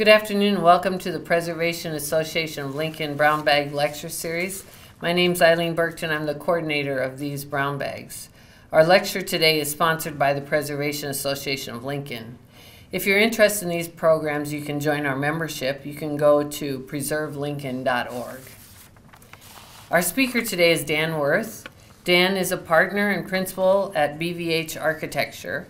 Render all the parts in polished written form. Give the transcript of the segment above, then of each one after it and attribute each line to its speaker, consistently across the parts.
Speaker 1: Good afternoon and welcome to the Preservation Association of Lincoln Brown Bag Lecture Series. My name is Eileen Burkton. I'm the coordinator of these brown bags. Our lecture today is sponsored by the Preservation Association of Lincoln. If you're interested in these programs, you can join our membership. You can go to preservelincoln.org. Our speaker today is Dan Worth. Dan is a partner and principal at BVH Architecture.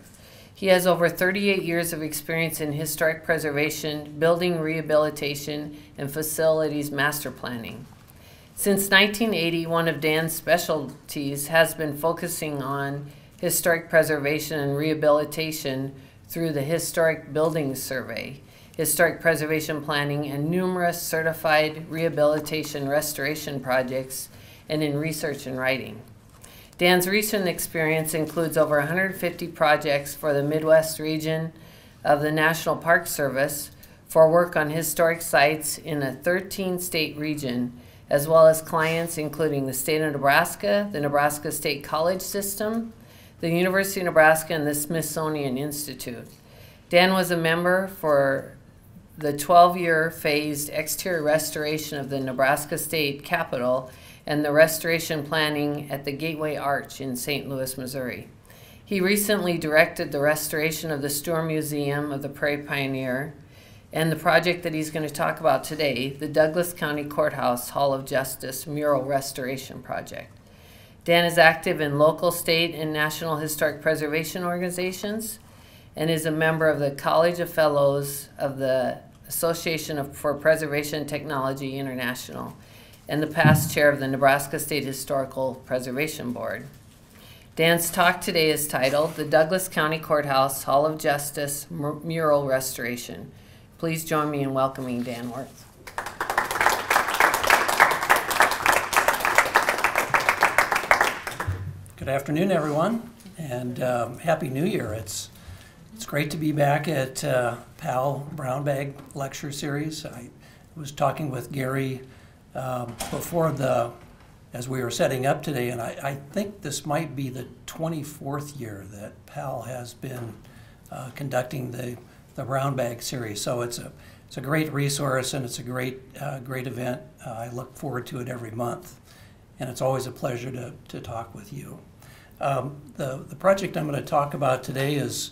Speaker 1: He has over 38 years of experience in historic preservation, building rehabilitation, and facilities master planning. Since 1980, one of Dan's specialties has been focusing on historic preservation and rehabilitation through the Historic Buildings Survey, historic preservation planning, and numerous certified rehabilitation restoration projects, and in research and writing. Dan's recent experience includes over 150 projects for the Midwest region of the National Park Service for work on historic sites in a 13-state region, as well as clients including the state of Nebraska, the Nebraska State College System, the University of Nebraska, and the Smithsonian Institute. Dan was a member for the 12-year phased exterior restoration of the Nebraska State Capitol and the restoration planning at the Gateway Arch in St. Louis, Missouri. He recently directed the restoration of the Stuhr Museum of the Prairie Pioneer and the project that he's going to talk about today, the Douglas County Courthouse Hall of Justice Mural Restoration Project. Dan is active in local, state, and national historic preservation organizations and is a member of the College of Fellows of the Association for Preservation Technology International and the past chair of the Nebraska State Historical Preservation Board. Dan's talk today is titled The Douglas County Courthouse Hall of Justice Mural Restoration. Please join me in welcoming Dan Worth.
Speaker 2: Good afternoon, everyone, and Happy New Year. It's great to be back at PAL Brown Bag Lecture Series. I was talking with Gary as we were setting up today, and I think this might be the 24th year that PAL has been conducting the Brown Bag Series. So it's a great resource, and it's a great event. I look forward to it every month, and it's always a pleasure to talk with you. The project I'm going to talk about today is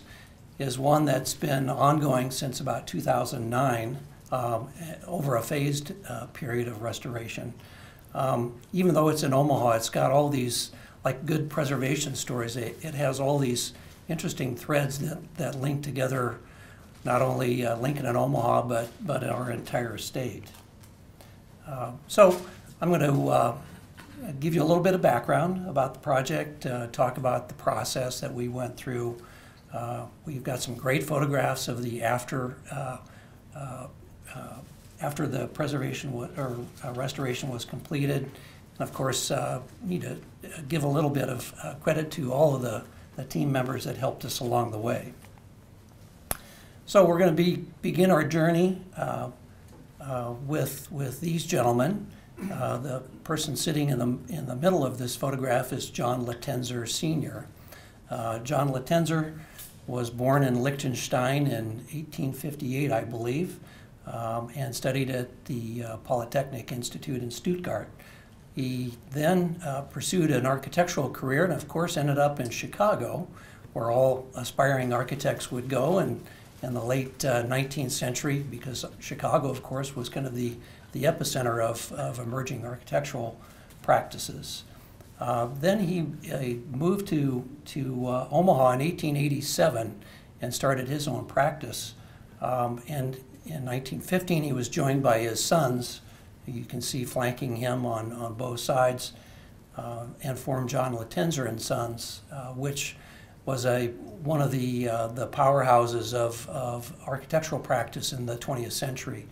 Speaker 2: one that's been ongoing since about 2009. Over a phased period of restoration. Even though it's in Omaha, it's got all these like good preservation stories. It has all these interesting threads that link together not only Lincoln and Omaha, but our entire state. So I'm going to give you a little bit of background about the project, talk about the process that we went through. We've got some great photographs of the after the preservation restoration was completed. And of course, need to give a little bit of credit to all of the team members that helped us along the way. So we're going to begin our journey with these gentlemen. The person sitting in the middle of this photograph is John Latenzer Sr. John Latenzer was born in Liechtenstein in 1858, I believe. And studied at the Polytechnic Institute in Stuttgart. He then pursued an architectural career and of course ended up in Chicago, where all aspiring architects would go in the late 19th century, because Chicago of course was kind of the epicenter of emerging architectural practices. Then he moved to Omaha in 1887 and started his own practice. And in 1915, he was joined by his sons, you can see flanking him on both sides, and formed John Latenzer and Sons, which was one of the powerhouses of architectural practice in the 20th century.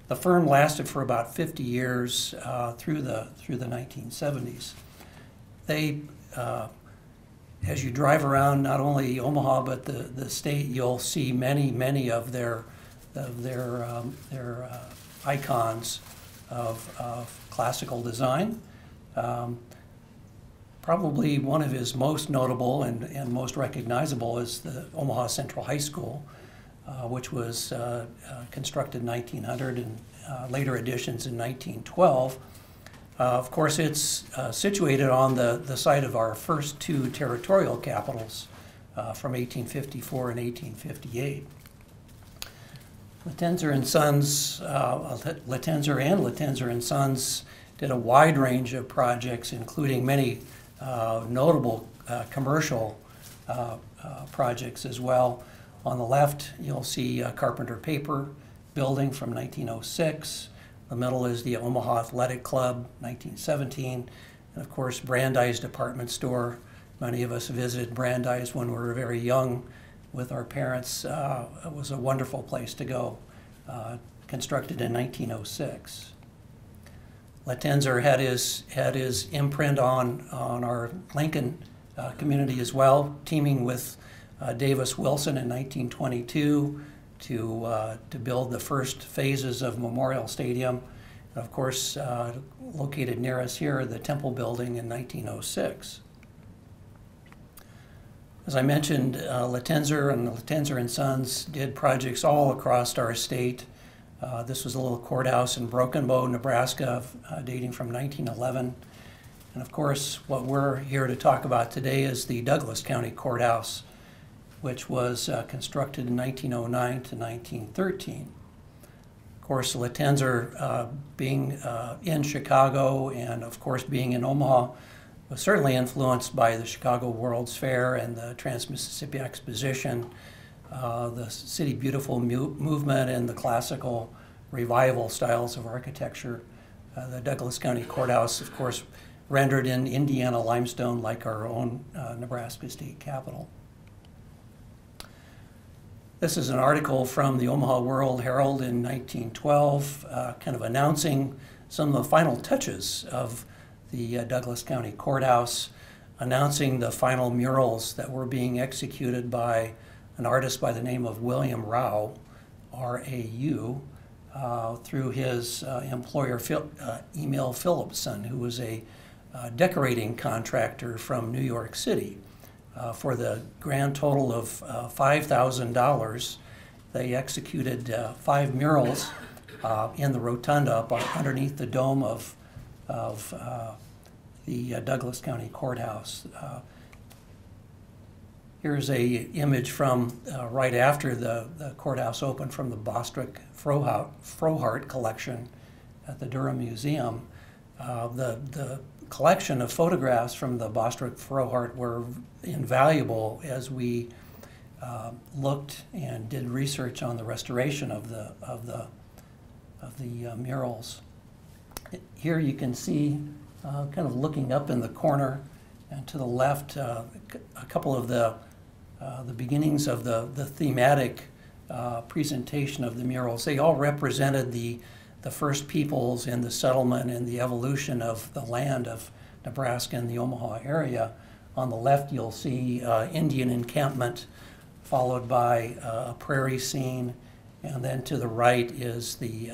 Speaker 2: The firm lasted for about 50 years through the 1970s. They, as you drive around not only Omaha but the state, you'll see many of their icons of classical design. Probably one of his most notable and most recognizable is the Omaha Central High School. which was constructed in 1900 and later additions in 1912. Of course, it's situated on the site of our first two territorial capitals from 1854 and 1858. Latenzer and Sons, Latenzer and Sons did a wide range of projects, including many notable commercial projects as well. On the left, you'll see Carpenter Paper Building from 1906. The middle is the Omaha Athletic Club, 1917. And of course, Brandeis Department Store. Many of us visited Brandeis when we were very young with our parents. It was a wonderful place to go, constructed in 1906. Latenzer had his imprint on our Lincoln community as well, teaming with Davis Wilson in 1922 to build the first phases of Memorial Stadium. And of course, located near us here, the Temple Building in 1906. As I mentioned, Latenzer and Sons did projects all across our state. This was a little courthouse in Broken Bow, Nebraska, dating from 1911. And of course, what we're here to talk about today is the Douglas County Courthouse, which was constructed in 1909 to 1913. Of course, Latenzer, being in Chicago and of course being in Omaha, was certainly influenced by the Chicago World's Fair and the Trans-Mississippi Exposition, the City Beautiful movement and the classical revival styles of architecture. The Douglas County Courthouse, of course, rendered in Indiana limestone like our own Nebraska State Capitol. This is an article from the Omaha World Herald in 1912, kind of announcing some of the final touches of the Douglas County Courthouse, announcing the final murals that were being executed by an artist by the name of William Rau, R-A-U, through his employer, Emil Philipson, who was a decorating contractor from New York City. For the grand total of $5,000, they executed 5 murals in the rotunda up underneath the dome of the Douglas County Courthouse. Here's a image from right after the courthouse opened from the Bostwick Frohart collection at the Durham Museum. The collection of photographs from the Bostwick Frohart were invaluable as we looked and did research on the restoration of the murals. Here you can see, kind of looking up in the corner and to the left, a couple of the beginnings of the thematic presentation of the murals. They all represented the first peoples in the settlement and the evolution of the land of Nebraska and the Omaha area. On the left, you'll see Indian encampment, followed by a prairie scene, and then to the right is the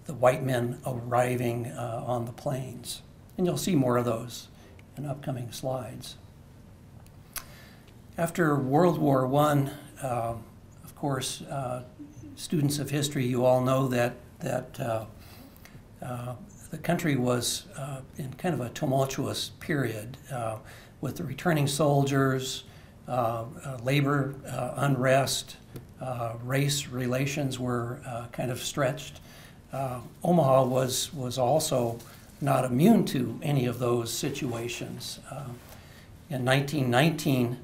Speaker 2: white men arriving on the plains. And you'll see more of those in upcoming slides. After World War I, of course, students of history, you all know that the country was in kind of a tumultuous period with the returning soldiers, labor unrest, race relations were kind of stretched. Omaha was also not immune to any of those situations. In 1919,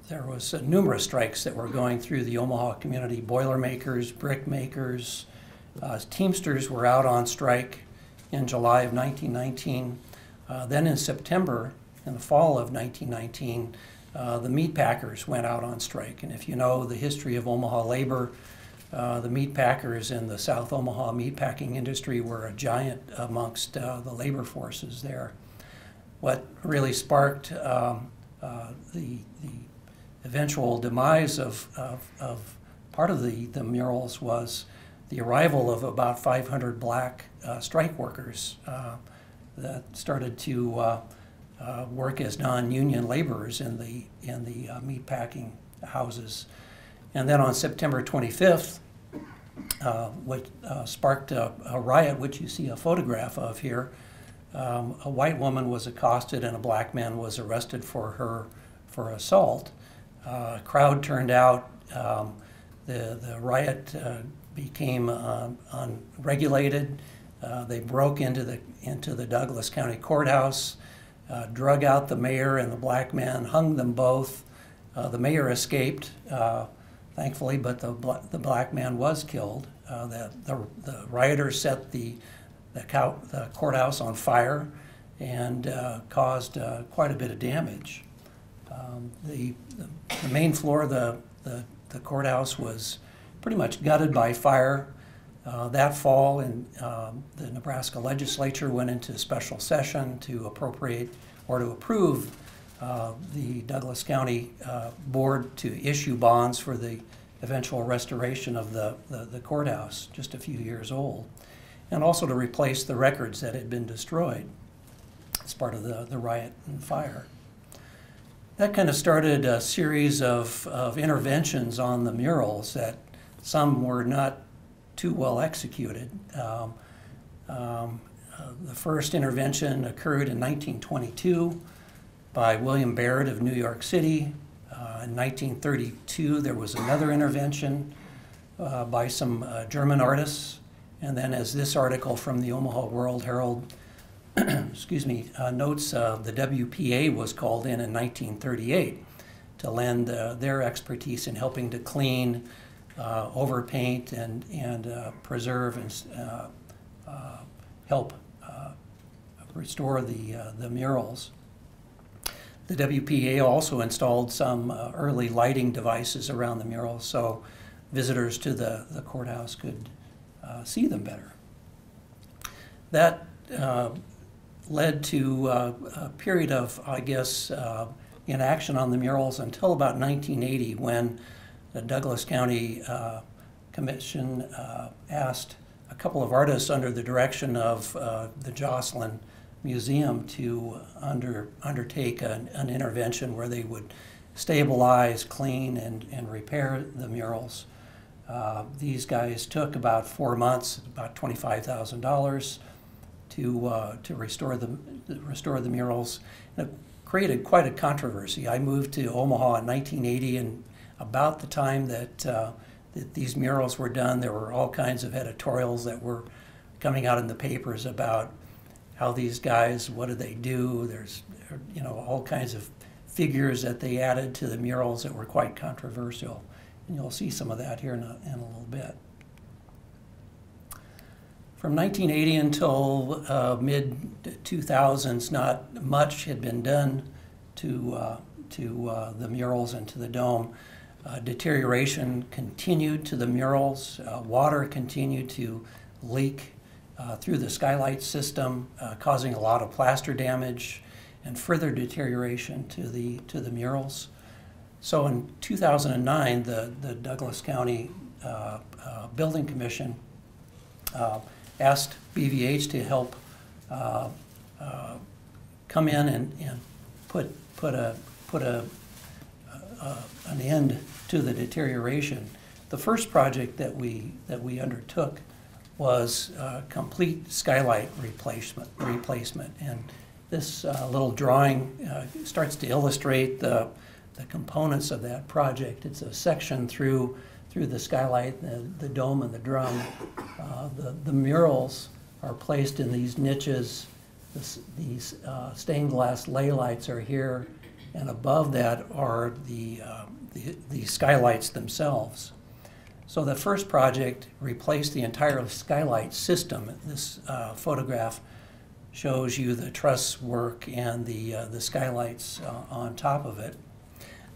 Speaker 2: there was numerous strikes that were going through the Omaha community. Boilermakers, brick makers, Teamsters were out on strike in July of 1919. Then in September, in the fall of 1919, the meat packers went out on strike. And if you know the history of Omaha labor, the meat packers in the South Omaha meatpacking industry were a giant amongst the labor forces there. What really sparked the eventual demise of part of the murals was the arrival of about 500 black strike workers that started to work as non-union laborers in the meatpacking houses. And then on September 25th, what sparked a riot, which you see a photograph of here. A white woman was accosted and a black man was arrested for assault. A crowd turned out. The riot became unregulated. They broke into the Douglas County Courthouse, drug out the mayor and the black man, hung them both. The mayor escaped, thankfully, but the black man was killed. The rioters set the courthouse on fire and caused quite a bit of damage. The main floor of the courthouse was pretty much gutted by fire. That fall, the Nebraska legislature went into special session to appropriate or to approve the Douglas County Board to issue bonds for the eventual restoration of the courthouse, just a few years old, and also to replace the records that had been destroyed as part of the riot and fire. That kind of started a series of interventions on the murals that some were not too well executed. The first intervention occurred in 1922 by William Barrett of New York City. In 1932, there was another intervention by some German artists. And then, as this article from the Omaha World Herald excuse me, notes, the WPA was called in 1938 to lend their expertise in helping to clean, overpaint, and preserve and help restore the murals. The WPA also installed some early lighting devices around the murals so visitors to the courthouse could see them better. That led to a period of, I guess, inaction on the murals until about 1980, when the Douglas County Commission asked a couple of artists under the direction of the Jocelyn Museum to undertake an intervention where they would stabilize, clean, and repair the murals. These guys took about 4 months, about $25,000 to restore the murals. And it created quite a controversy. I moved to Omaha in 1980, and about the time that these murals were done, there were all kinds of editorials that were coming out in the papers about how these guys, what do they do? There's, all kinds of figures that they added to the murals that were quite controversial. And you'll see some of that here in a little bit. From 1980 until mid-2000s, not much had been done to the murals and to the dome. Deterioration continued to the murals. Water continued to leak through the skylight system, causing a lot of plaster damage and further deterioration to the murals. So in 2009, the Douglas County Building Commission asked BVH to help come in and put an end to the deterioration. The first project that we undertook was complete skylight replacement, and this little drawing starts to illustrate the components of that project. It's a section through the skylight, the dome, and the drum. The murals are placed in these niches. These stained glass ley lights are here, and above that are the skylights themselves. So the first project replaced the entire skylight system. This photograph shows you the truss work and the skylights on top of it.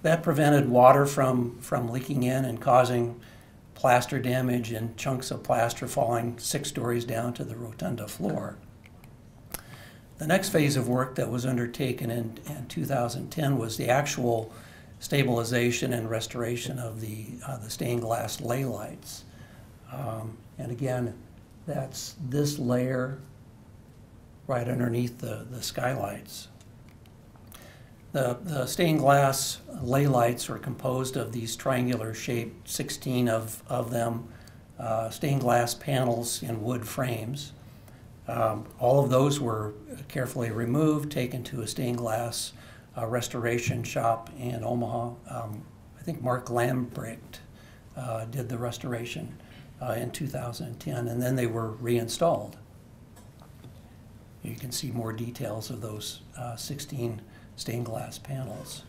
Speaker 2: That prevented water from leaking in and causing plaster damage and chunks of plaster falling 6 stories down to the rotunda floor. The next phase of work that was undertaken in 2010 was the actual stabilization and restoration of the stained glass ley lights. And again, that's this layer right underneath the skylights. The stained glass lay lights are composed of these triangular shaped, 16 of them, stained glass panels in wood frames. All of those were carefully removed, taken to a stained glass restoration shop in Omaha. I think Mark Lambrecht did the restoration in 2010, and then they were reinstalled. You can see more details of those 16 stained glass panels.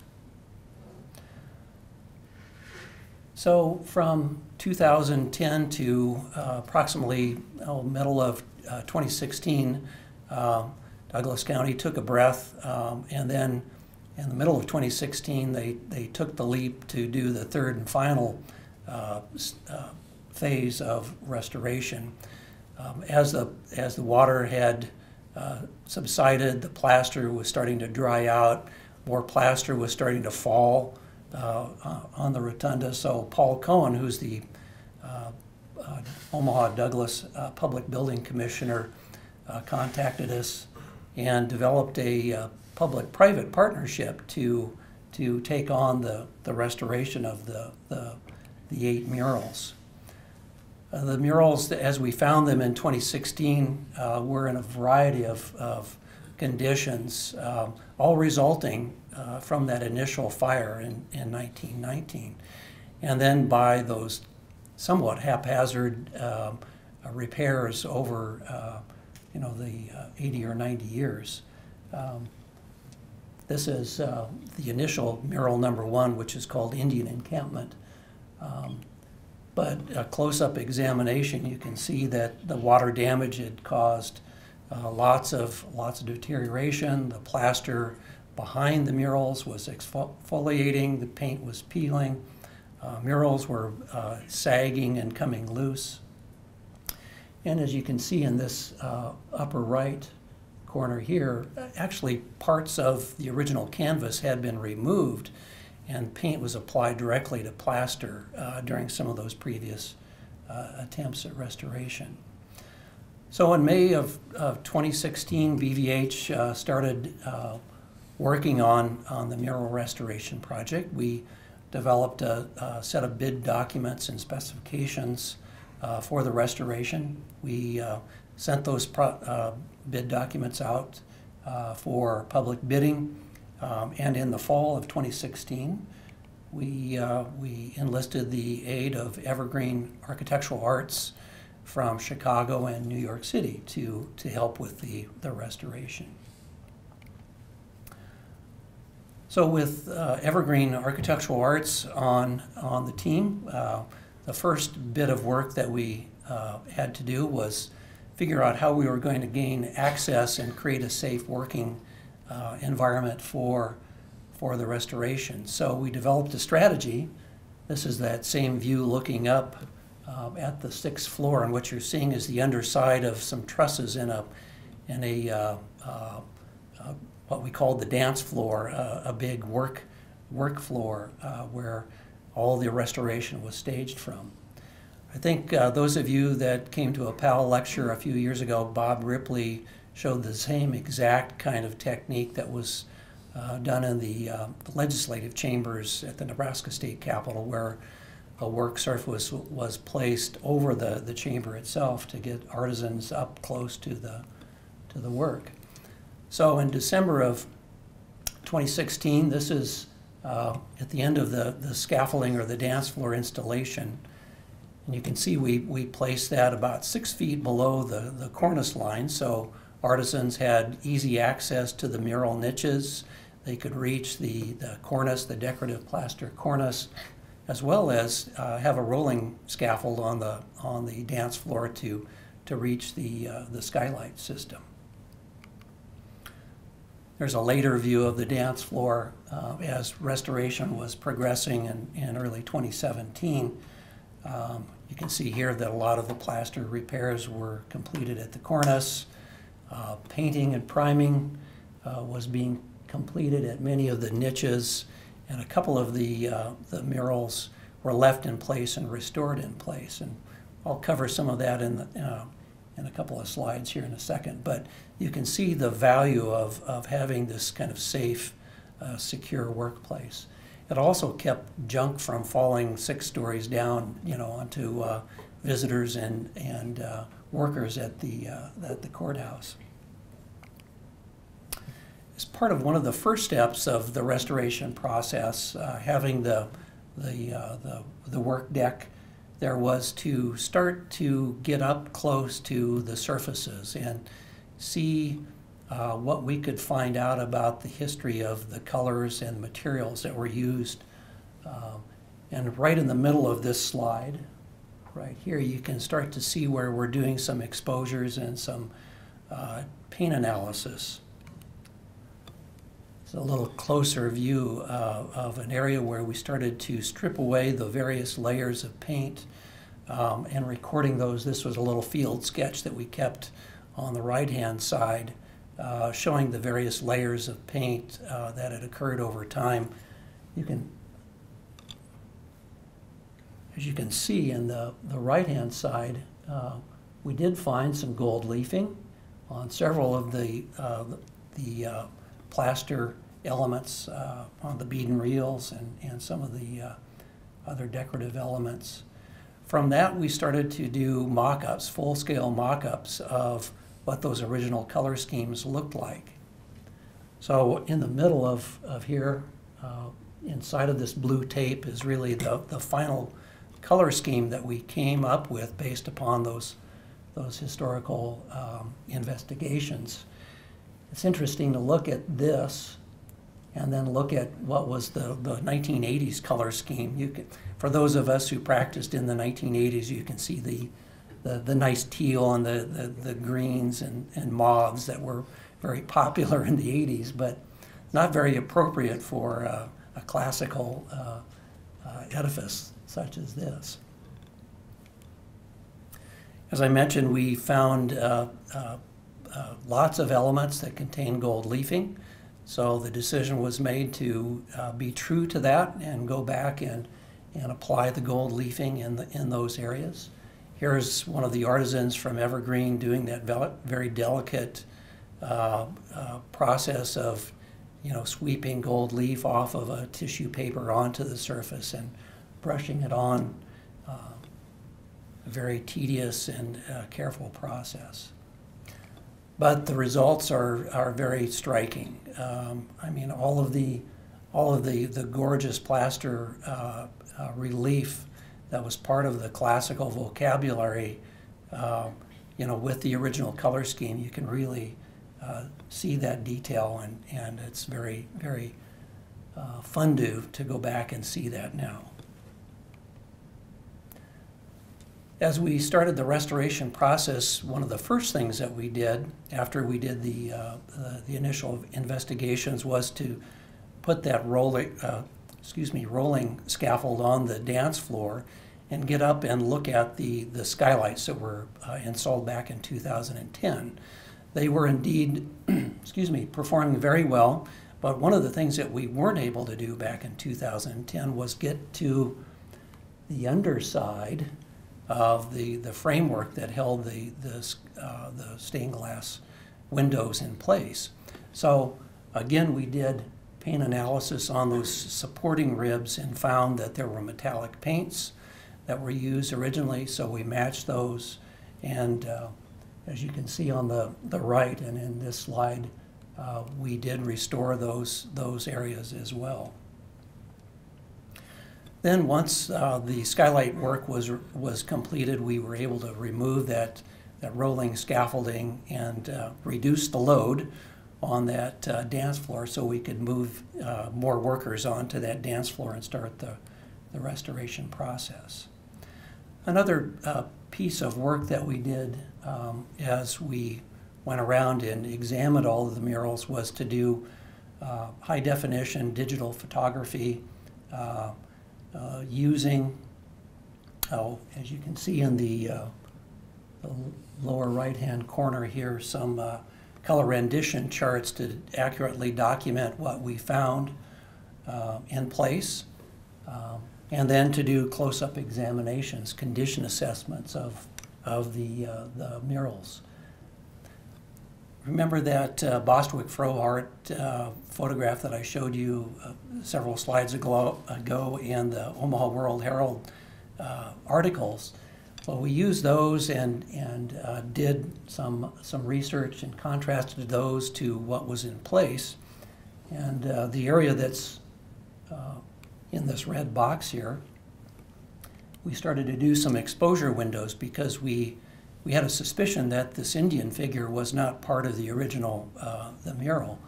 Speaker 2: So from 2010 to approximately middle of 2016, Douglas County took a breath, and then in the middle of 2016, they took the leap to do the third and final phase of restoration. As the water had subsided, the plaster was starting to dry out, more plaster was starting to fall on the rotunda. So Paul Cohen, who's the Omaha Douglas Public Building Commissioner, contacted us and developed a public-private partnership to take on the restoration of the 8 murals. The murals, as we found them in 2016, were in a variety of conditions, all resulting from that initial fire in 1919. And then by those somewhat haphazard repairs over the 80 or 90 years. This is the initial mural number 1, which is called Indian Encampment. But a close-up examination, you can see that the water damage had caused lots of deterioration. The plaster behind the murals was exfoliating, the paint was peeling, murals were sagging and coming loose. And as you can see in this upper right corner here, actually parts of the original canvas had been removed and paint was applied directly to plaster during some of those previous attempts at restoration. So in May of 2016, BVH started working on the mural restoration project. We developed a set of bid documents and specifications for the restoration. We sent those bid documents out for public bidding. And in the fall of 2016, we enlisted the aid of Evergreen Architectural Arts from Chicago and New York City to help with the restoration. So with Evergreen Architectural Arts on the team, the first bit of work that we had to do was figure out how we were going to gain access and create a safe working environment for the restoration. So we developed a strategy. This is that same view looking up at the 6th floor, and what you're seeing is the underside of some trusses in a what we called the dance floor, a big work floor where all the restoration was staged from. I think those of you that came to a PAL lecture a few years ago, Bob Ripley showed the same exact kind of technique that was done in the legislative chambers at the Nebraska State Capitol, where a work surface was placed over the chamber itself to get artisans up close to the work. So in December of 2016, this is at the end of the scaffolding or the dance floor installation. And you can see we placed that about 6 feet below the cornice line, so artisans had easy access to the mural niches. They could reach the cornice, the decorative plaster cornice, as well as have a rolling scaffold on the dance floor to reach the skylight system. There's a later view of the dance floor as restoration was progressing in early 2017. You can see here that a lot of the plaster repairs were completed at the cornice. Painting and priming was being completed at many of the niches, and a couple of the murals were left in place and restored in place. And I'll cover some of that in a couple of slides here in a second. But you can see the value of having this kind of safe a secure workplace. It also kept junk from falling 6 stories down, onto visitors and workers at the courthouse. As part of one of the first steps of the restoration process, having the work deck, there was to start to get up close to the surfaces and see what we could find out about the history of the colors and materials that were used. And right in the middle of this slide, right here, you can start to see where we're doing some exposures and some paint analysis. It's a little closer view of an area where we started to strip away the various layers of paint and recording those. This was a little field sketch that we kept on the right-hand side, showing the various layers of paint that had occurred over time. As you can see in the right-hand side, we did find some gold leafing on several of the plaster elements on the bead and reels and some of the other decorative elements. From that, we started to do mock-ups, full-scale mock-ups of what those original color schemes looked like. So in the middle of here, inside of this blue tape is really the final color scheme that we came up with based upon those historical investigations. It's interesting to look at this and then look at what was the 1980s color scheme. For those of us who practiced in the 1980s, you can see the nice teal and the greens and mauves that were very popular in the 80s, but not very appropriate for a classical edifice such as this. As I mentioned, we found lots of elements that contain gold leafing, so the decision was made to be true to that and go back and apply the gold leafing in those areas. Here's one of the artisans from Evergreen doing that very delicate process of sweeping gold leaf off of a tissue paper onto the surface and brushing it on. A very tedious and careful process. But the results are very striking. I mean, all of the gorgeous plaster relief that was part of the classical vocabulary, with the original color scheme, you can really see that detail, and it's very, very fun to go back and see that now. As we started the restoration process, one of the first things that we did after we did the initial investigations was to put that rolling scaffold on the dance floor and get up and look at the skylights that were installed back in 2010. They were indeed, performing very well, but one of the things that we weren't able to do back in 2010 was get to the underside of the framework that held the stained glass windows in place. So again, we did paint analysis on those supporting ribs and found that there were metallic paints that were used originally, so we matched those, and as you can see on the right and in this slide, we did restore those areas as well. Then once the skylight work was completed, we were able to remove that rolling scaffolding and reduce the load on that dance floor so we could move more workers onto that dance floor and start the restoration process. Another piece of work that we did as we went around and examined all of the murals was to do high definition digital photography using, as you can see in the lower right-hand corner here, some color rendition charts to accurately document what we found in place, and then to do close-up examinations, condition assessments of the murals. remember that Bostwick Frohart photograph that I showed you several slides ago and the Omaha World Herald articles? Well, we used those and did some research and contrasted those to what was in place. And the area that's in this red box here, we started to do some exposure windows because we had a suspicion that this Indian figure was not part of the original the mural.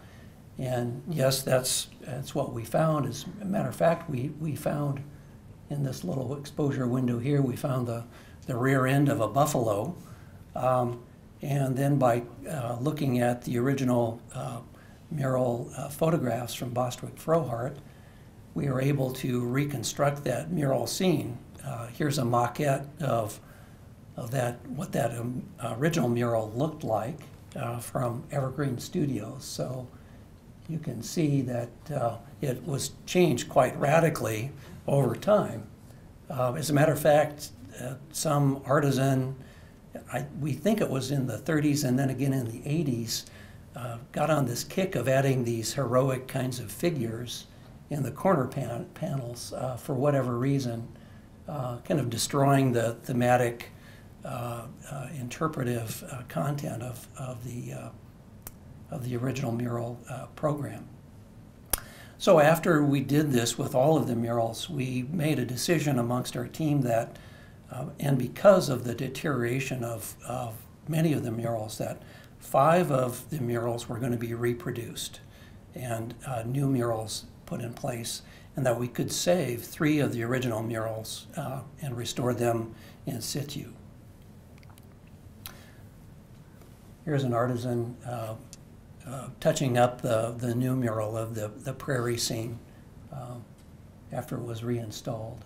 Speaker 2: And yes, that's what we found. As a matter of fact, we found in this little exposure window here, we found the rear end of a buffalo. And then by looking at the original mural photographs from Bostwick Frohart, we were able to reconstruct that mural scene. Here's a maquette of what that original mural looked like from Evergreen Studios. So you can see that it was changed quite radically over time. As a matter of fact, some artisan, we think it was in the 30s and then again in the 80s, got on this kick of adding these heroic kinds of figures in the corner panels for whatever reason, kind of destroying the thematic, interpretive content of the original mural program. So after we did this with all of the murals, we made a decision amongst our team that, and because of the deterioration of many of the murals, that 5 of the murals were going to be reproduced and new murals put in place, and that we could save 3 of the original murals and restore them in situ. Here's an artisan touching up the new mural of the prairie scene after it was reinstalled.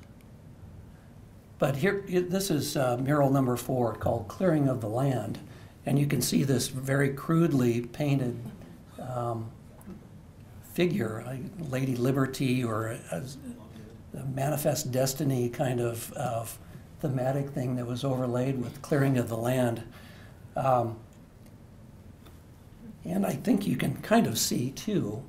Speaker 2: But here, this is mural number 4 called Clearing of the Land. And you can see this very crudely painted figure, Lady Liberty or a Manifest Destiny kind of thematic thing that was overlaid with Clearing of the Land. And I think you can kind of see too,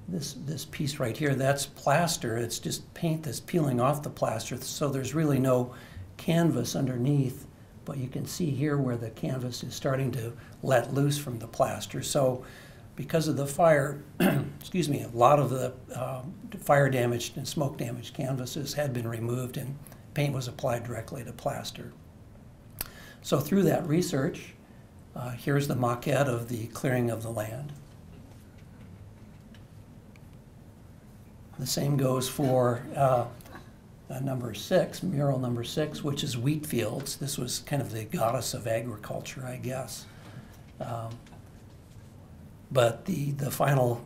Speaker 2: this piece right here, that's plaster. It's just paint that's peeling off the plaster, so there's really no canvas underneath, but you can see here where the canvas is starting to let loose from the plaster. So because of the fire, excuse me, a lot of the fire damaged and smoke damaged canvases had been removed and paint was applied directly to plaster. So through that research, here's the maquette of the Clearing of the Land. The same goes for number 6, mural number 6, which is wheat fields. This was kind of the goddess of agriculture, I guess. But the final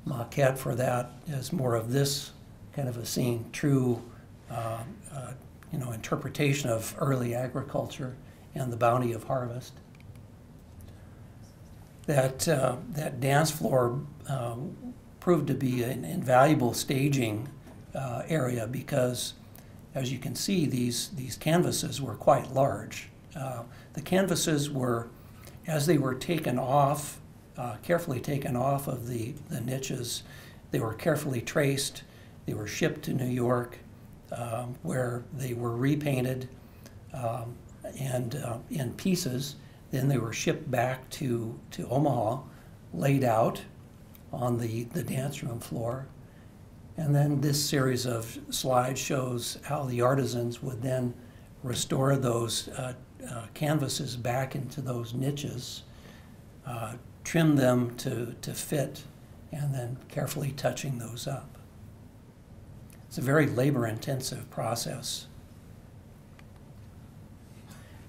Speaker 2: maquette for that is more of this kind of a scene, true interpretation of early agriculture and the bounty of harvest. That dance floor proved to be an invaluable staging area because, as you can see, these canvases were quite large. The canvases were, as they were taken off, carefully taken off of the niches, they were carefully traced. They were shipped to New York, where they were repainted and in pieces. Then they were shipped back to Omaha, laid out on the dance room floor. And then this series of slides shows how the artisans would then restore those canvases back into those niches, trim them to fit, and then carefully touching those up. It's a very labor-intensive process.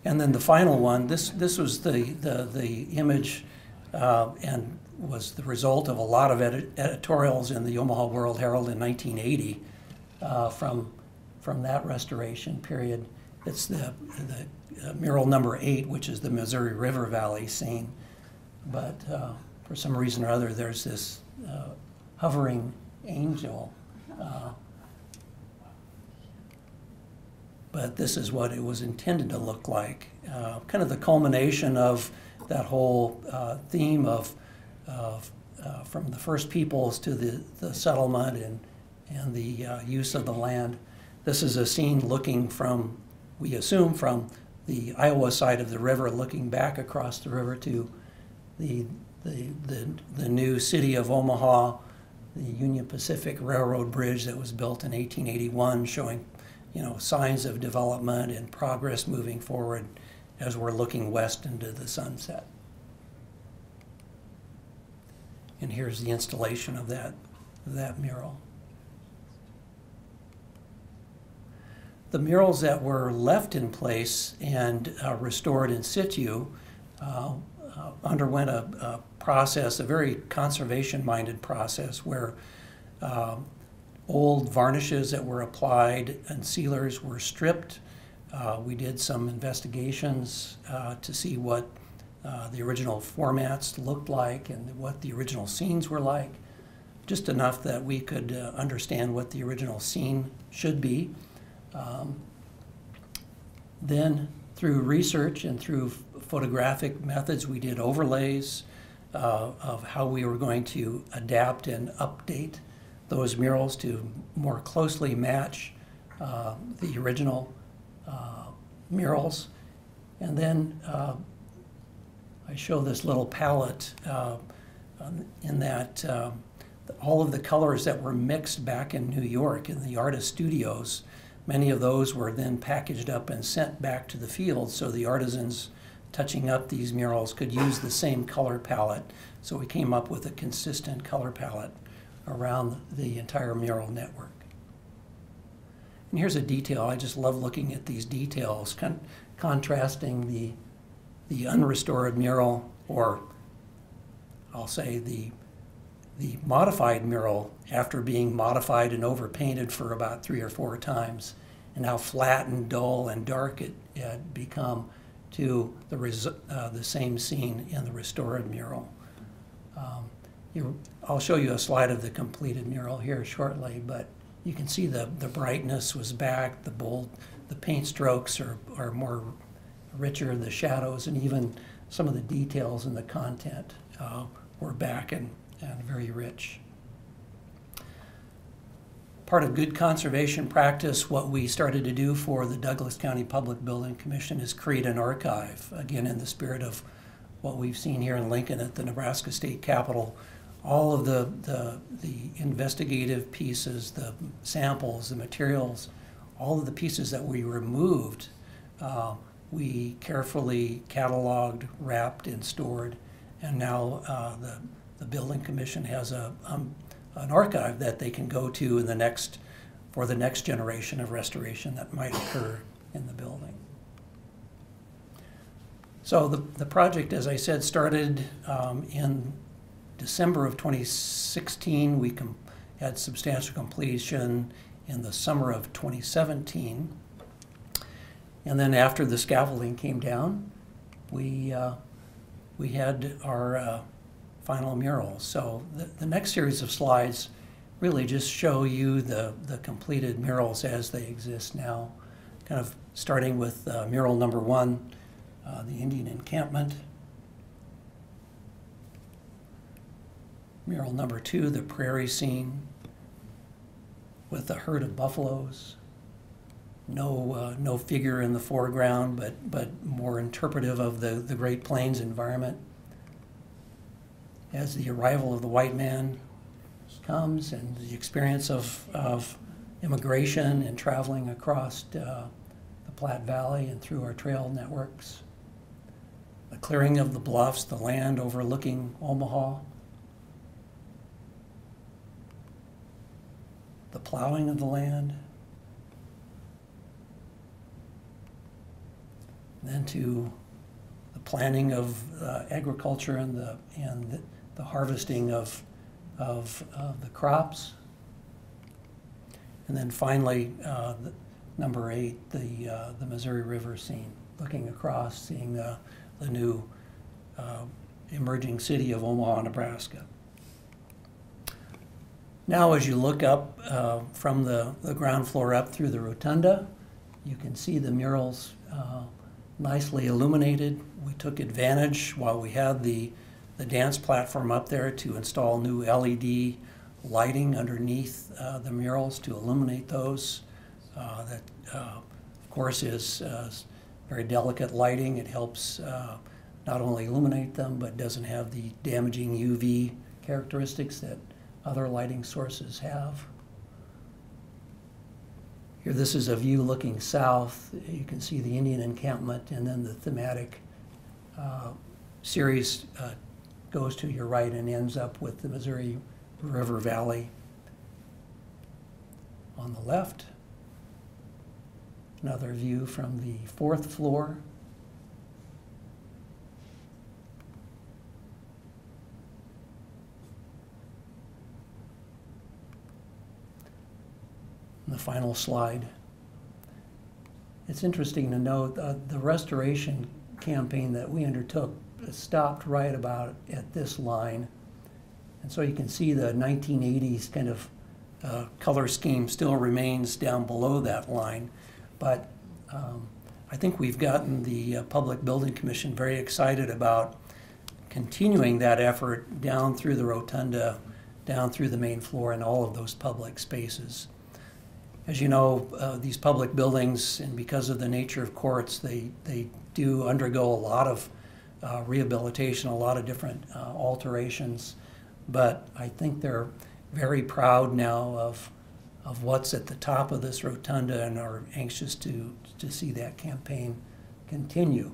Speaker 2: And then the final one, this was the image and was the result of a lot of editorials in the Omaha World Herald in 1980 from that restoration period. It's the mural number 8, which is the Missouri River Valley scene. But for some reason or other, there's this hovering angel but this is what it was intended to look like. Kind of the culmination of that whole theme of from the first peoples to the settlement and the use of the land. This is a scene looking from, we assume, from the Iowa side of the river, looking back across the river to the new city of Omaha, the Union Pacific Railroad Bridge that was built in 1881, showing, you know, signs of development and progress moving forward as we're looking west into the sunset. And here's the installation of that mural. The murals that were left in place and restored in situ underwent a process, a very conservation-minded process, where old varnishes that were applied and sealers were stripped. We did some investigations to see what the original formats looked like and what the original scenes were like, just enough that we could understand what the original scene should be. Then through research and through photographic methods, we did overlays of how we were going to adapt and update those murals to more closely match the original murals. And then I show this little palette in that all of the colors that were mixed back in New York in the artist studios, many of those were then packaged up and sent back to the field so the artisans touching up these murals could use the same color palette. So we came up with a consistent color palette around the entire mural network. And here's a detail. I just love looking at these details, contrasting the unrestored mural, or I'll say the modified mural after being modified and overpainted for about 3 or 4 times, and how flat and dull and dark it had become, to the same scene in the restored mural. I'll show you a slide of the completed mural here shortly, but you can see the brightness was back, the paint strokes are more richer, the shadows, and even some of the details in the content were back and very rich. Part of good conservation practice, what we started to do for the Douglas County Public Building Commission is create an archive, again in the spirit of what we've seen here in Lincoln at the Nebraska State Capitol. All of the investigative pieces, the samples, the materials, all of the pieces that we removed, we carefully cataloged, wrapped, and stored, and now the Building Commission has an archive that they can go to for the next generation of restoration that might occur in the building. So the project, as I said, started in December of 2016. We had substantial completion in the summer of 2017. And then after the scaffolding came down, we had our final mural. So the next series of slides really just show you the completed murals as they exist now, kind of starting with mural number 1, the Indian encampment. Mural number 2, the prairie scene with the herd of buffaloes. No figure in the foreground, but more interpretive of the Great Plains environment. As the arrival of the white man comes and the experience of immigration and traveling across the Platte Valley and through our trail networks. The clearing of the bluffs, the land overlooking Omaha. The plowing of the land. Then to the planting of agriculture and the harvesting of the crops. And then finally, number 8, the Missouri River scene, looking across, seeing the new emerging city of Omaha, Nebraska. Now as you look up from the ground floor up through the rotunda, You can see the murals nicely illuminated. We took advantage while we had the dance platform up there to install new LED lighting underneath the murals to illuminate those. That, of course, is very delicate lighting. It helps not only illuminate them, but doesn't have the damaging UV characteristics that other lighting sources have. Here, this is a view looking south. You can see the Indian encampment, and then the thematic series goes to your right and ends up with the Missouri River Valley. On the left, another view from the 4th floor. The final slide. It's interesting to note the restoration campaign that we undertook stopped right about at this line. And so you can see the 1980s kind of color scheme still remains down below that line. But I think we've gotten the Public Building Commission very excited about continuing that effort down through the rotunda, down through the main floor, and all of those public spaces. As you know, these public buildings, and because of the nature of courts, they do undergo a lot of rehabilitation, a lot of different alterations. But I think they're very proud now of what's at the top of this rotunda and are anxious to see that campaign continue.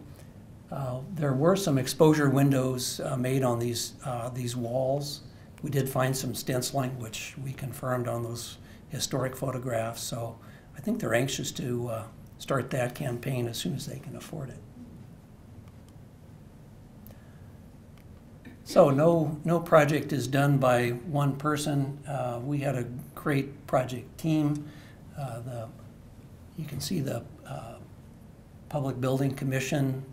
Speaker 2: There were some exposure windows made on these walls. We did find some stenciling, which we confirmed on those historic photographs, so I think they're anxious to start that campaign as soon as they can afford it. So no project is done by one person. We had a great project team. You can see the Public Building Commission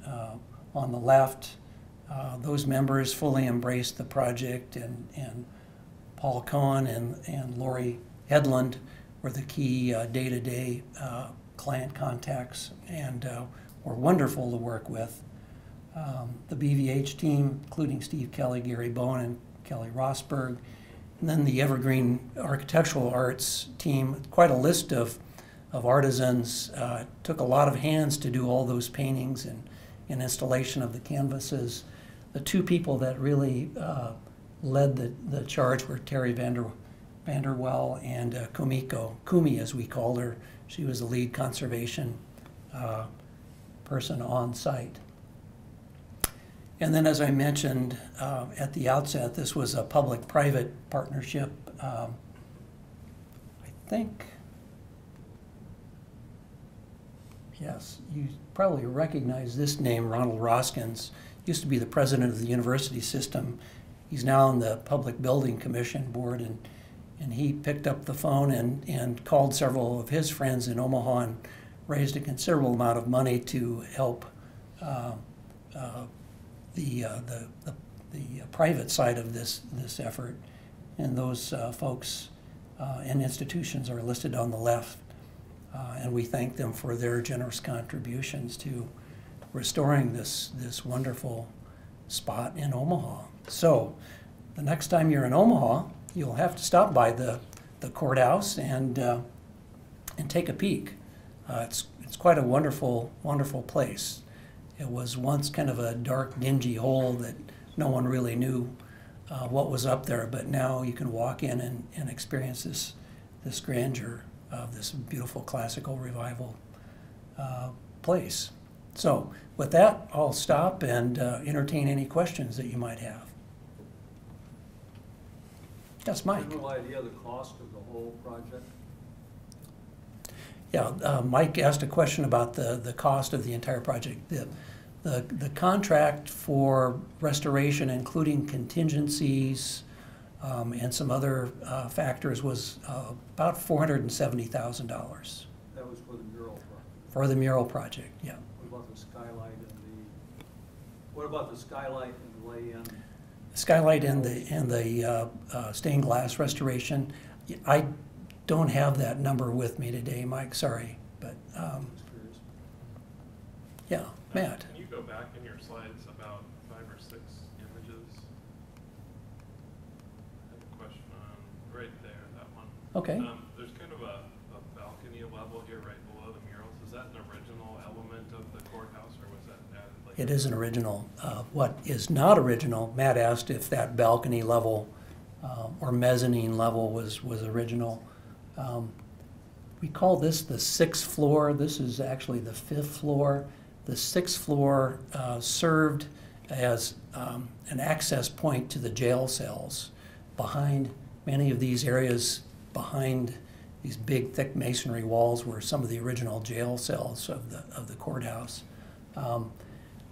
Speaker 2: on the left. Those members fully embraced the project, and Paul Cohen and Lori Hedlund were the key day-to-day client contacts, and were wonderful to work with. The BVH team, including Steve Kelly, Gary Bowen, and Kelly Rosberg, and then the Evergreen Architectural Arts team, quite a list of artisans. Took a lot of hands to do all those paintings and installation of the canvases. The two people that really led the charge were Terry Vanderwell and Kumi, as we called her. She was the lead conservation person on site. And then, as I mentioned at the outset, this was a public-private partnership. I think, yes, you probably recognize this name, Ronald Roskins. Used to be the president of the university system. He's now on the Public Building Commission board, and he picked up the phone and called several of his friends in Omaha and raised a considerable amount of money to help the private side of this effort. And those folks and institutions are listed on the left, and we thank them for their generous contributions to restoring this wonderful spot in Omaha. So the next time you're in Omaha, you'll have to stop by the courthouse and take a peek. It's quite a wonderful place. It was once kind of a dark, dingy hole that no one really knew what was up there, but now you can walk in and experience this grandeur of this beautiful classical revival place. So with that, I'll stop and entertain any questions that you might have. Yes, Mike.
Speaker 3: General idea of the cost of the whole project?
Speaker 2: Yeah, Mike asked a question about the cost of the entire project. The contract for restoration, including contingencies and some other factors, was about $470,000.
Speaker 3: That was for the mural project?
Speaker 2: For the mural project, yeah.
Speaker 3: What about the skylight and the lay-in?
Speaker 2: Skylight and the stained glass restoration. I don't have that number with me today, Mike, sorry, but Yeah, Matt.
Speaker 4: Can you go back in your slides about 5 or 6 images? I have a question on right there, that one.
Speaker 2: Okay.
Speaker 4: There's kind of a balcony level here right below the murals. Is that an original element of the courthouse, or was that added later?
Speaker 2: It is an original. What is not original, Matt asked if that balcony level or mezzanine level was original. We call this the 6th floor. This is actually the 5th floor. The 6th floor served as an access point to the jail cells. Behind many of these areas, behind these big thick masonry walls, were some of the original jail cells of the courthouse.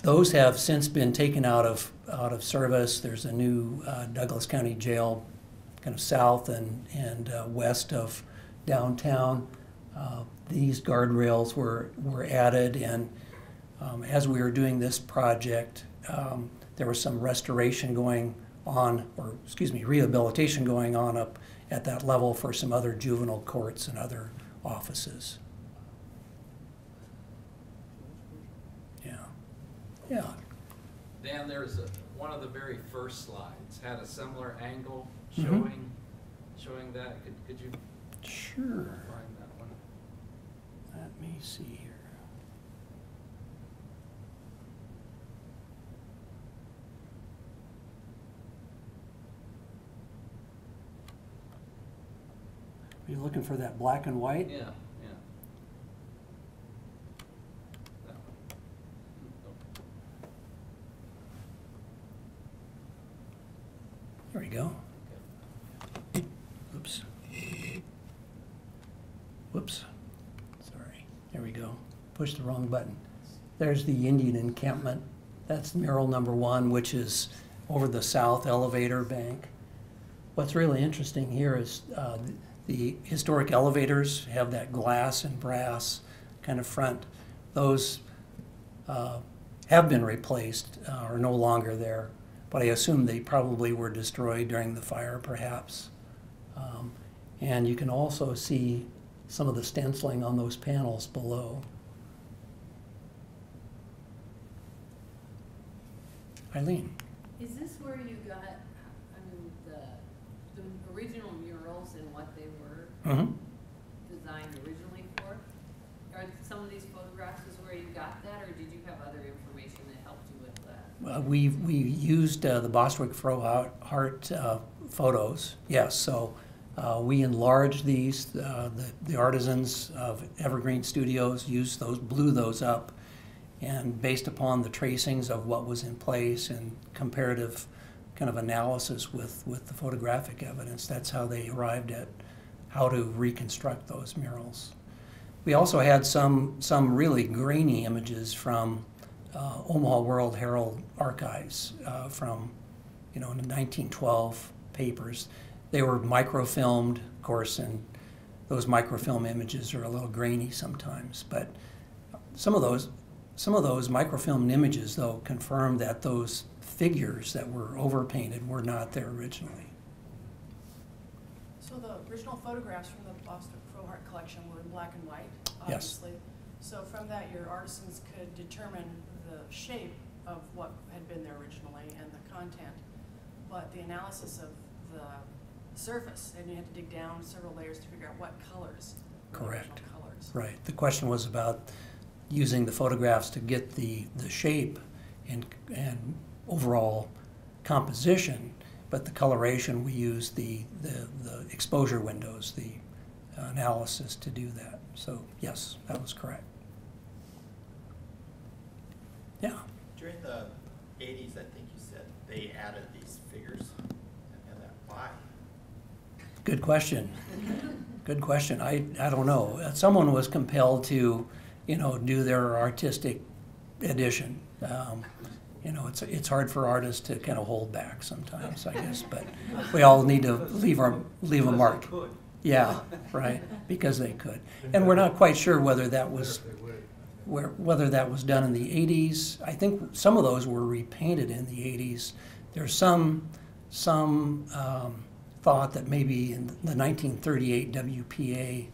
Speaker 2: Those have since been taken out of service. There's a new Douglas County Jail kind of south and west of downtown. These guardrails were added, and as we were doing this project, there was some restoration going on, or excuse me, rehabilitation going on up at that level for some other juvenile courts and other offices. Yeah. Yeah.
Speaker 5: Dan, there's one of the very first slides had a similar angle
Speaker 2: Mhm.
Speaker 5: showing that. Could you
Speaker 2: Sure.
Speaker 5: find that one?
Speaker 2: Let me see here. Are you looking for that black and white?
Speaker 5: Yeah, yeah. That one.
Speaker 2: There we go. Oops. Whoops. Sorry. There we go. Pushed the wrong button. There's the Indian encampment. That's mural number 1, which is over the south elevator bank. What's really interesting here is the historic elevators have that glass and brass kind of front. Those have been replaced, are no longer there, but I assume they probably were destroyed during the fire, perhaps. And you can also see some of the stenciling on those panels below. Eileen.
Speaker 1: Is this where you got, the original murals and what they were
Speaker 2: Mm-hmm.
Speaker 1: designed originally for? Are some of these photographs is where you got that, or did you have other information that helped you with that?
Speaker 2: We used the Bostwick Frohart photos, yes. So we enlarged these. The artisans of Evergreen Studios used those, blew those up, and based upon the tracings of what was in place and comparative kind of analysis with the photographic evidence, that's how they arrived at how to reconstruct those murals. We also had some really grainy images from Omaha World Herald archives from, in the 1912 papers. They were microfilmed, of course, and those microfilm images are a little grainy sometimes. But some of those microfilmed images, though, confirm that those figures that were overpainted were not there originally.
Speaker 6: So the original photographs from the Bostwick Frohart collection were in black and white,
Speaker 2: Yes.
Speaker 6: obviously. So from that, your artisans could determine the shape of what had been there originally and the content, but the analysis of the surface, and you had to dig down several layers to figure out what colors were the
Speaker 2: Correct.
Speaker 6: original colors.
Speaker 2: Right. The question was about using the photographs to get the shape and overall composition, but the coloration, we used the exposure windows, the analysis to do that. So yes, that was correct. Yeah.
Speaker 7: During the 80s, I think you said they added these figures, and that why?
Speaker 2: Good question. Good question. I don't know. Someone was compelled to, do their artistic addition. It's hard for artists to kind of hold back sometimes, I guess, but we all need to leave a mark.
Speaker 3: Could.
Speaker 2: Yeah, right, because they could. And we're not quite sure whether that was done in the 80s. I think some of those were repainted in the 80s. There's some thought that maybe in the 1938 WPA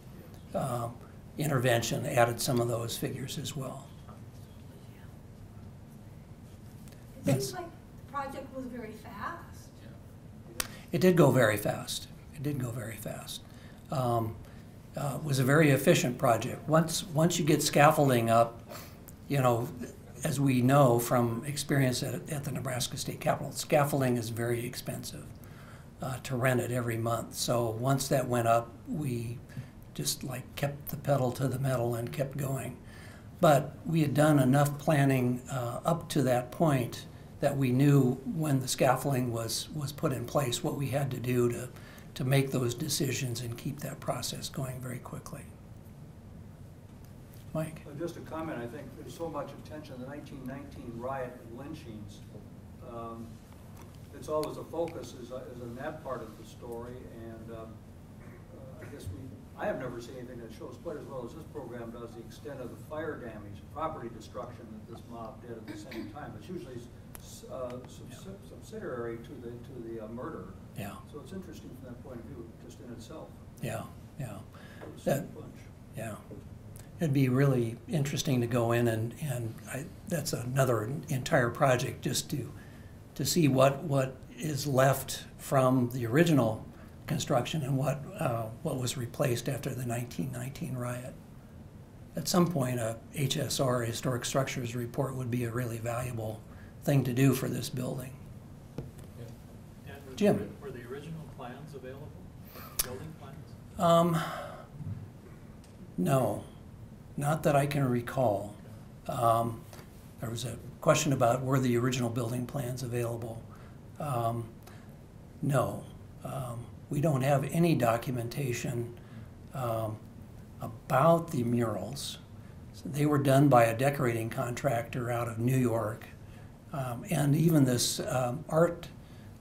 Speaker 2: intervention added some of those figures as well. Yes.
Speaker 8: Seems like the project was very fast.
Speaker 2: It did go very fast. It did go very fast. It was a very efficient project. Once you get scaffolding up, you know, as we know from experience at the Nebraska State Capitol, scaffolding is very expensive to rent it every month. So once that went up, we just like kept the pedal to the metal and kept going. But we had done enough planning up to that point that we knew when the scaffolding was put in place what we had to do to make those decisions and keep that process going very quickly. Mike?
Speaker 3: Just a comment, I think there's so much attention to the 1919 riot and lynchings. It's always a focus is in that part of the story, and I guess I have never seen anything that shows quite as well as this program does the extent of the fire damage, property destruction that this mob did at the same time. It's usually subsidiary to the murder.
Speaker 2: Yeah.
Speaker 3: So it's interesting from that point of view, just in itself.
Speaker 2: Yeah, yeah.
Speaker 3: That bunch.
Speaker 2: Yeah. It'd be really interesting to go in and that's another entire project just to see what is left from the original construction and what was replaced after the 1919 riot. At some point, a HSR, Historic Structures report, would be a really valuable thing to do for this building. Jim?
Speaker 9: Were the original plans available? Building plans?
Speaker 2: No, not that I can recall. There was a question about were the original building plans available. No, we don't have any documentation about the murals. So they were done by a decorating contractor out of New York. And even this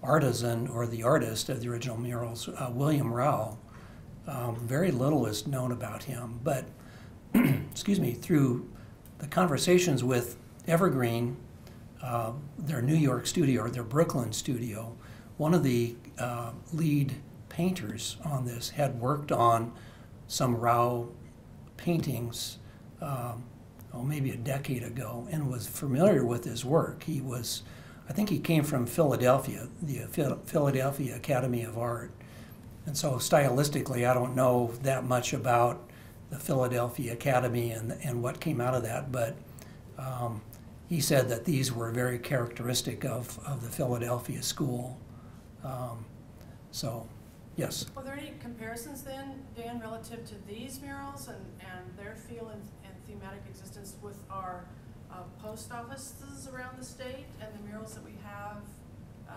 Speaker 2: artisan or the artist of the original murals, William Rao, very little is known about him. But, excuse me, through the conversations with Evergreen, their New York studio or their Brooklyn studio, one of the lead painters on this had worked on some Rao paintings maybe a decade ago and was familiar with his work. I think he came from Philadelphia, the Philadelphia Academy of Art. And so stylistically, I don't know that much about the Philadelphia Academy and what came out of that, but he said that these were very characteristic of the Philadelphia school. So, yes.
Speaker 6: Were there any comparisons then, Dan, relative to these murals and their feel and thematic existence with our post offices around the state and the murals that we have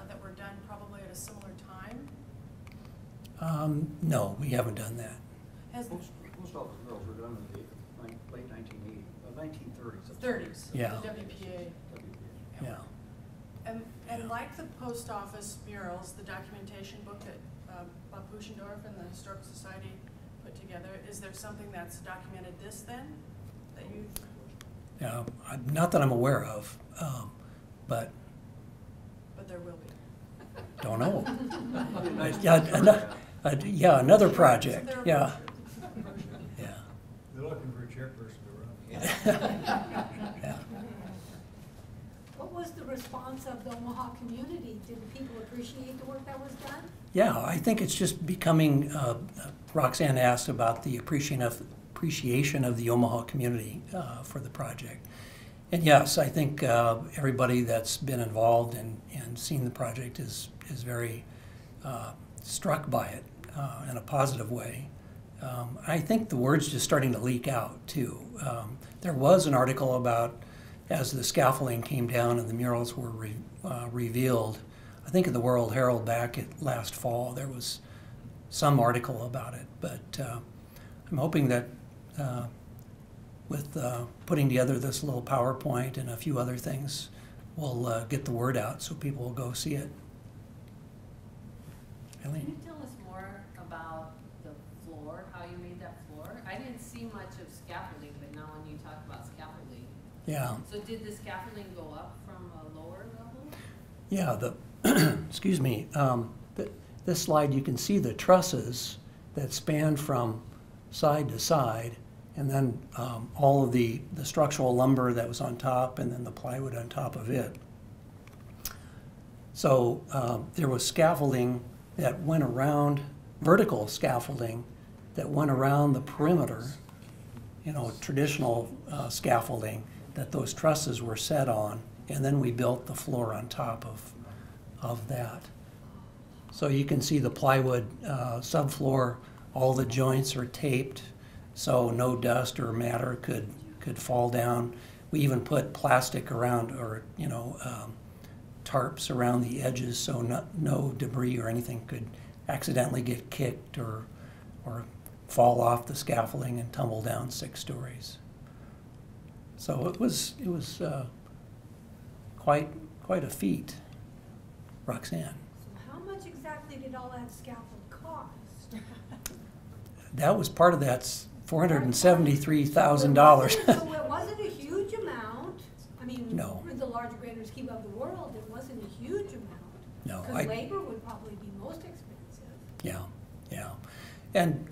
Speaker 6: that were done probably at a similar time?
Speaker 2: No, we haven't done that.
Speaker 3: Most office murals were done in the late 1930s.
Speaker 6: 30s.
Speaker 2: Yeah.
Speaker 6: The WPA.
Speaker 2: Yeah.
Speaker 6: And like the post office murals, the documentation book that Bob Buchendorf and the Historical Society put together, is there something that's documented this then? That you?
Speaker 2: Yeah, not that I'm aware of, but.
Speaker 6: But there will be.
Speaker 2: Don't know. Yeah, another project. Yeah. Yeah.
Speaker 10: They're looking for a chairperson to run.
Speaker 2: Yeah.
Speaker 8: What was the response of the Omaha community? Did people appreciate the work that was done?
Speaker 2: Yeah, I think it's just becoming, Roxanne asked about the appreciation of the Omaha community for the project. And yes, I think everybody that's been involved and seen the project is very struck by it in a positive way. I think the word's just starting to leak out too. There was an article about as the scaffolding came down and the murals were revealed. I think in the World Herald back last fall there was some article about it, but I'm hoping that with putting together this little PowerPoint and a few other things, we'll get the word out so people will go see it.
Speaker 1: Can
Speaker 2: Eileen?
Speaker 1: you tell us more about the floor, how you made that floor? I didn't see much of scaffolding, but now when you talk about scaffolding.
Speaker 2: Yeah.
Speaker 1: So did the scaffolding go up from a lower level?
Speaker 2: Yeah, excuse me, this slide you can see the trusses that span from side to side, and then all of the structural lumber that was on top, and then the plywood on top of it. So there was scaffolding that went around, vertical scaffolding that went around the perimeter, you know, traditional scaffolding that those trusses were set on, and then we built the floor on top of that. So you can see the plywood subfloor, all the joints are taped so no dust or matter could fall down. We even put plastic around, or you know, tarps around the edges so no debris or anything could accidentally get kicked or fall off the scaffolding and tumble down 6 stories. So it was quite a feat, Roxanne.
Speaker 8: So how much exactly did all that scaffold cost?
Speaker 2: That was part of that $473,000.
Speaker 8: So it wasn't a huge amount. I mean,
Speaker 2: No.
Speaker 8: with the large greater scheme of the world, it wasn't a huge amount.
Speaker 2: No,
Speaker 8: Because labor would probably be most expensive.
Speaker 2: Yeah, yeah. And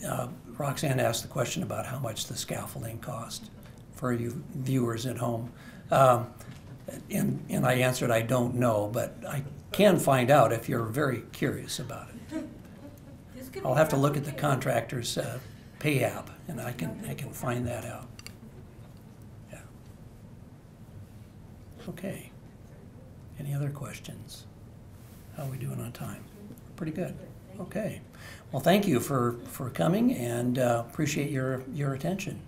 Speaker 2: Roxanne asked the question about how much the scaffolding cost for you viewers at home. And I answered, I don't know, but I can find out if you're very curious about it. I'll have to look at the contractor's pay app, and I can find that out. Yeah. Okay. Any other questions? How are we doing on time? Pretty good. Okay. Well, thank you for coming, and appreciate your attention.